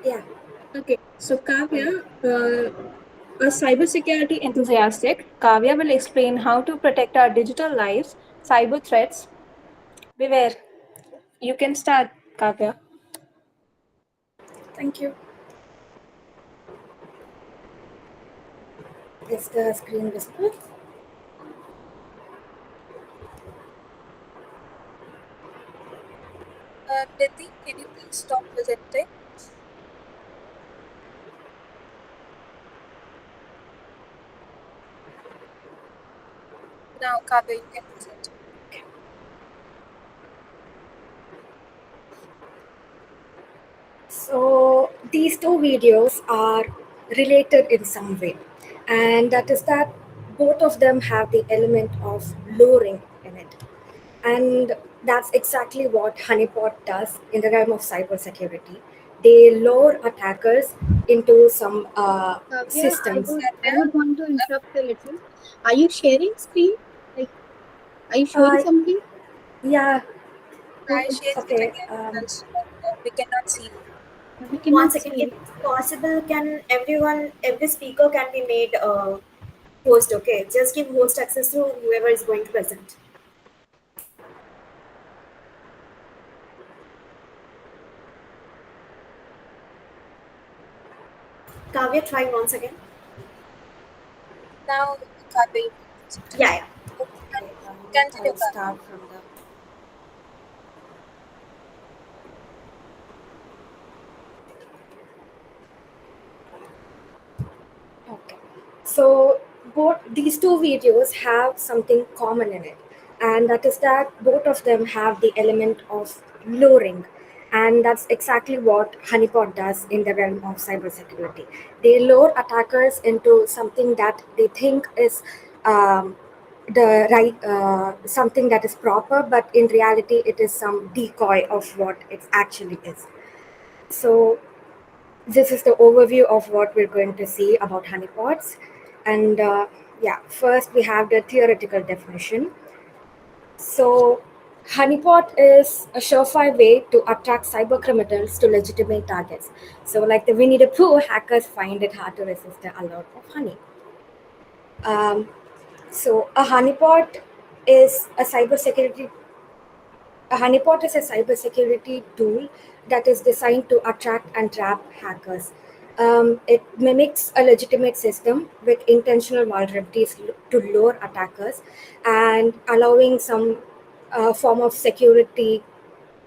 Yeah. Okay, so Kavya, a cybersecurity enthusiastic, Kavya will explain how to protect our digital lives, cyber threats. Beware. You can start, Kavya. Thank you. Is the screen visible? Nidhi, can you please stop presenting? Now, Kavya, you can present. So these two videos are related in some way, and that is that both of them have the element of luring in it. And that's exactly what Honeypot does in the realm of cybersecurity. They lure attackers into some Kavya, systems. I would want to interrupt a little. Are you sharing screen? Like, are you showing Uh, something? yeah, Try sharing it okay. again because we cannot see you. We One cannot second, see if you. possible, can everyone, every speaker can be made host, okay? Just give host access to whoever is going to present. Kavya, try once again. Now, Kavya, you can present. Yeah, yeah. Okay, Continue, I'll Kavya. start from the. Okay. So both these two videos have something common in it, and that is that both of them have the element of luring, and that's exactly what Honeypot does in the realm of cybersecurity. They lure attackers into something that they think is the right something that is proper, but in reality, it is some decoy of what it actually is. So this is the overview of what we're going to see about honeypots. And yeah, first we have the theoretical definition. So, honeypot is a surefire way to attract cyber criminals to legitimate targets. So, like the Winnie the Pooh, hackers find it hard to resist the allure of honey. Um, so, a honeypot is a cybersecurity tool that is designed to attract and trap hackers. It mimics a legitimate system with intentional vulnerabilities to lure attackers and allowing some form of security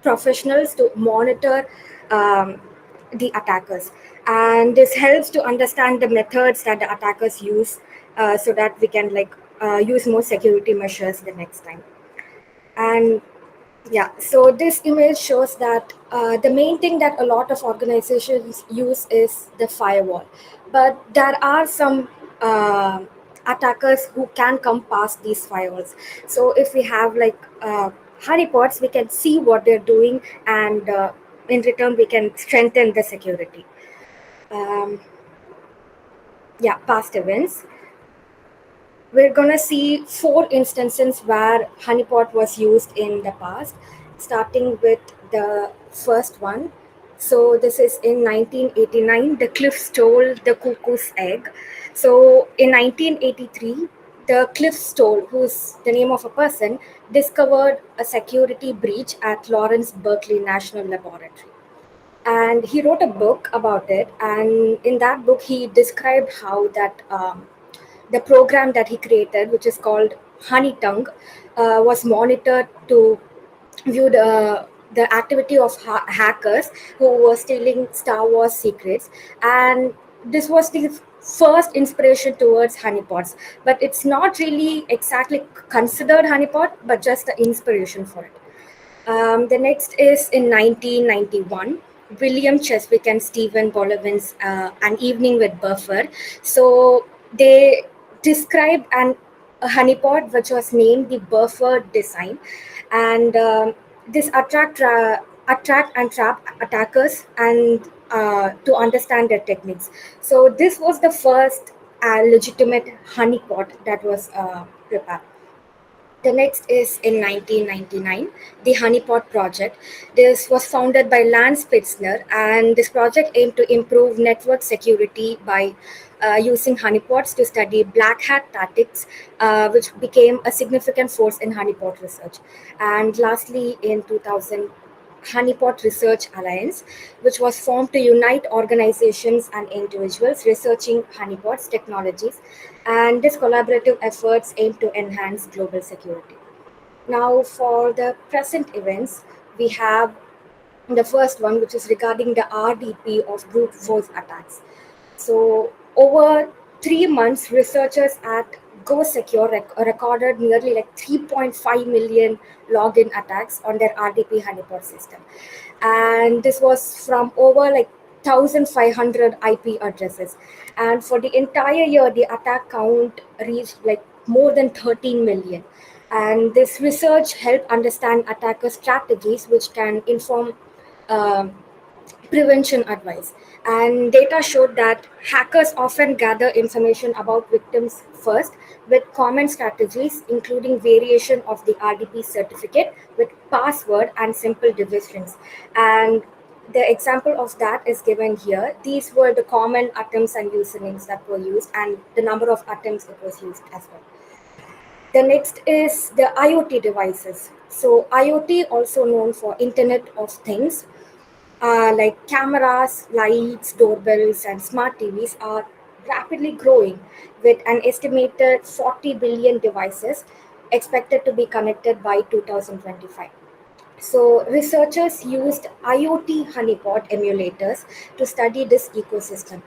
professionals to monitor um, the attackers. And this helps to understand the methods that the attackers use so that we can use more security measures the next time. And yeah, so this image shows that the main thing that a lot of organizations use is the firewall. But there are some attackers who can come past these firewalls. So if we have honeypots, we can see what they're doing, and in return, we can strengthen the security. Um, yeah, past events. We're gonna see four instances where honeypot was used in the past, starting with the first one. So this is in 1989. The cliff stole the cuckoo's egg. So in 1983, the cliff stole, who's the name of a person, discovered a security breach at Lawrence Berkeley National Laboratory, and he wrote a book about it. And in that book he described how that the program that he created, which is called honey tongue, was monitored to view the activity of hackers who were stealing Star Wars secrets. And this was the first inspiration towards honeypots, but it's not really exactly considered honeypot, but just the inspiration for it. The next is in 1991, William Cheswick and Stephen Bolovin's An Evening with Buffer. So they described a honeypot which was named the Buffer design, and this attract and trap attackers and to understand their techniques. So this was the first legitimate honeypot that was prepared. The next is in 1999, the Honeypot Project. This was founded by Lance Spitzner, and this project aimed to improve network security by using honeypots to study black hat tactics, which became a significant force in honeypot research. And lastly, in 2000, Honeypot Research Alliance, which was formed to unite organizations and individuals researching honeypots technologies, and this collaborative efforts aim to enhance global security. Now, for the present events, we have the first one, which is regarding the RDP of brute force attacks. So, over 3 months, researchers at GoSecure recorded nearly like 3.5 million login attacks on their RDP honeypot system, and this was from over like 1,500 IP addresses. And for the entire year, the attack count reached like more than 13 million. And this research helped understand attacker strategies, which can inform um prevention advice. And data showed that hackers often gather information about victims first with common strategies, including variation of the RDP certificate with password and simple device strings. And the example of that is given here. These were the common attempts and usernames that were used, and the number of attempts it was used as well. The next is the IoT devices. So, IoT, also known for Internet of Things, like cameras, lights, doorbells, and smart TVs are rapidly growing with an estimated 40 billion devices expected to be connected by 2025. So, researchers used IoT honeypot emulators to study this ecosystem.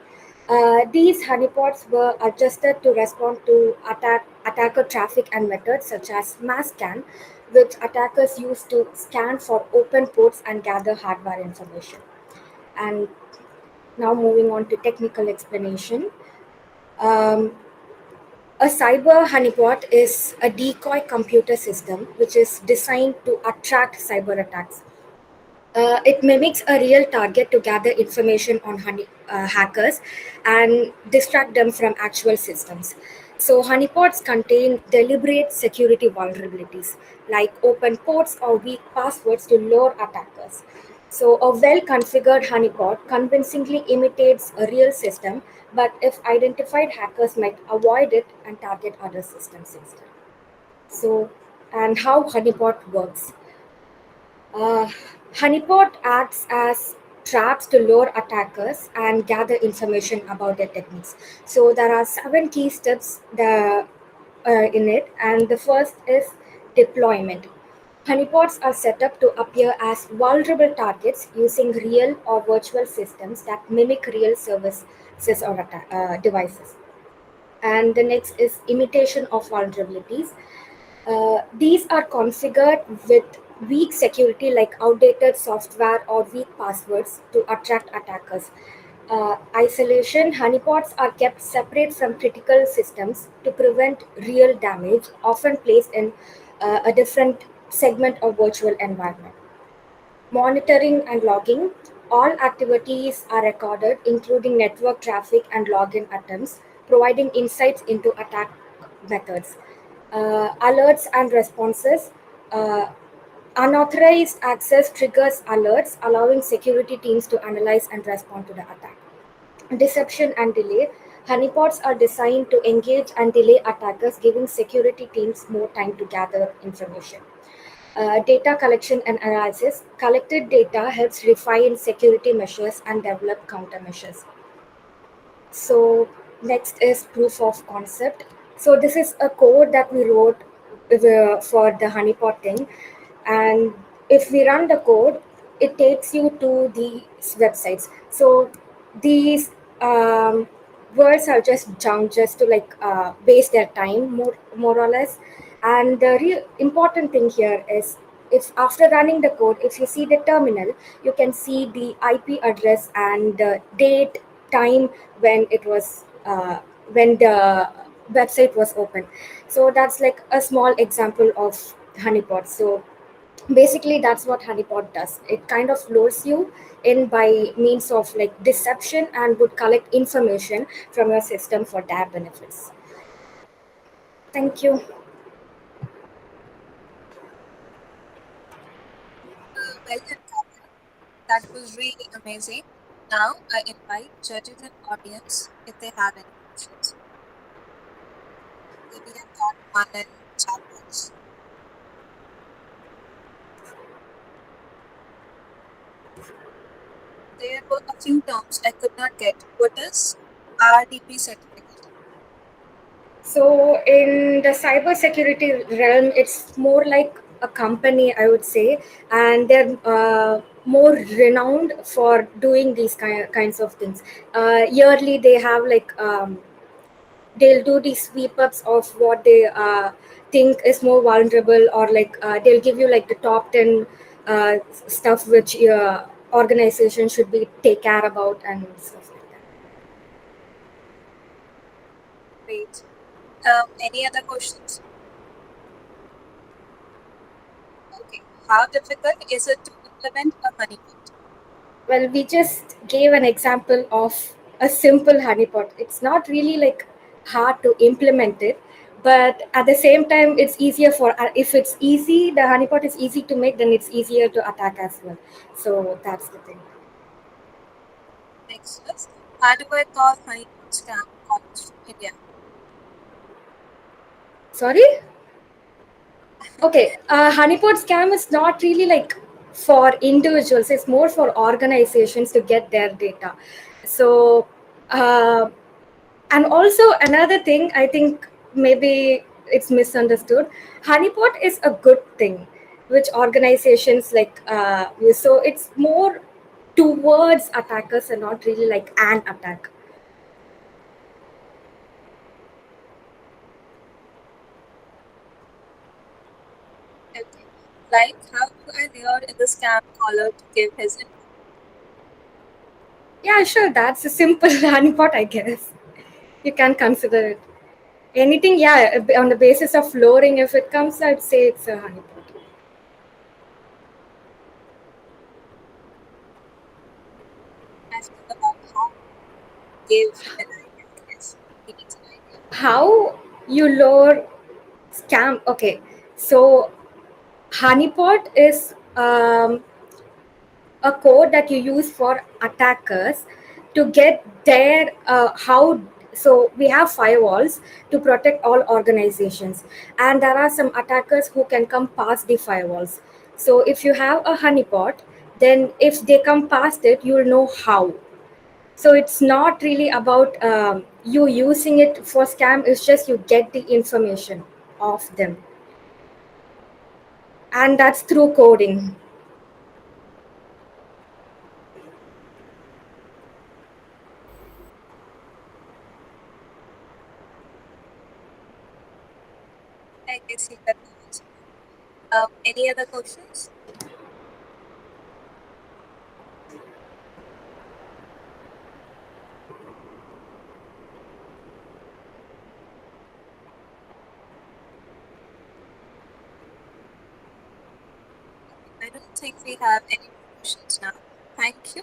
These honeypots were adjusted to respond to attacker traffic and methods such as mass scan, which attackers use to scan for open ports and gather hardware information. And now moving on to technical explanation. Um, a cyber honeypot is a decoy computer system which is designed to attract cyber attacks. It mimics a real target to gather information on hackers and distract them from actual systems. So, honeypots contain deliberate security vulnerabilities like open ports or weak passwords to lure attackers. So, a well configured honeypot convincingly imitates a real system, but if identified, hackers might avoid it and target other systems instead. So, and how honeypot works. Uh, Honeypot acts as traps to lure attackers and gather information about their techniques. So there are 7 key steps in it, and the first is deployment. Honeypots are set up to appear as vulnerable targets using real or virtual systems that mimic real services or devices. And the next is imitation of vulnerabilities. These are configured with weak security like outdated software or weak passwords to attract attackers. Isolation honeypots are kept separate from critical systems to prevent real damage, often placed in a different segment of virtual environment. Monitoring and logging. All activities are recorded, including network traffic and login attempts, providing insights into attack methods. Alerts and responses. Uh, Unauthorized access triggers alerts, allowing security teams to analyze and respond to the attack. Deception and delay. Honeypots are designed to engage and delay attackers, giving security teams more time to gather information. Data collection and analysis. Collected data helps refine security measures and develop countermeasures. So next is proof of concept. So this is a code that we wrote for the honeypot thing, and if we run the code, it takes you to these websites. So these words are just junk, just to like waste their time, more or less. And the real important thing here is, if after running the code, if you see the terminal, you can see the IP address and the date, time when it was when the website was open. So that's like a small example of honeypot. So basically that's what honeypot does. It kind of lures you in by means of like deception and would collect information from your system for their benefits. Thank you. Well done, Kavya. That was really amazing. Now I invite judges and audience if they have any questions. Okay, we have got one in chat box. There were a few terms I could not get. What is RDP certificate? So in the cybersecurity realm, it's more like a company, I would say, and they're more renowned for doing these kinds of things. Yearly, they have like they'll do these sweep ups of what they think is more vulnerable, or like they'll give you like the top 10 stuff which your organization should be take care about and stuff like that. Great. Any other questions? Okay. How difficult is it to implement a honeypot? Well, we just gave an example of a simple honeypot. It's not really like hard to implement it, but at the same time, it's easier for if it's easy, the honeypot is easy to make, then it's easier to attack as well. So that's the thing. Next is, how do I call honeypot scam college India? Sorry? Okay, honeypot scam is not really like for individuals, it's more for organizations to get their data. So, and also another thing, I think maybe it's misunderstood. Honeypot is a good thing, which organizations like use. So it's more towards attackers and not really like an attack. Okay. Like, how do I lure in the scam caller to give his info? Yeah, sure, that's a simple honeypot, I guess. You can consider it. Anything, yeah, on the basis of lowering, if it comes, I'd say it's a honeypot. Ask him about how give him an idea. Yes, he needs an idea. How you lower scam? Okay, so honeypot is a code that you use for attackers to get their how. So we have firewalls to protect all organizations, and there are some attackers who can come past the firewalls. So if you have a honeypot, then if they come past it, you'll know how. So it's not really about you using it for scam, it's just you get the information of them, and that's through coding. I guess he got the answer. Any other questions? I don't think we have any more questions now. Thank you.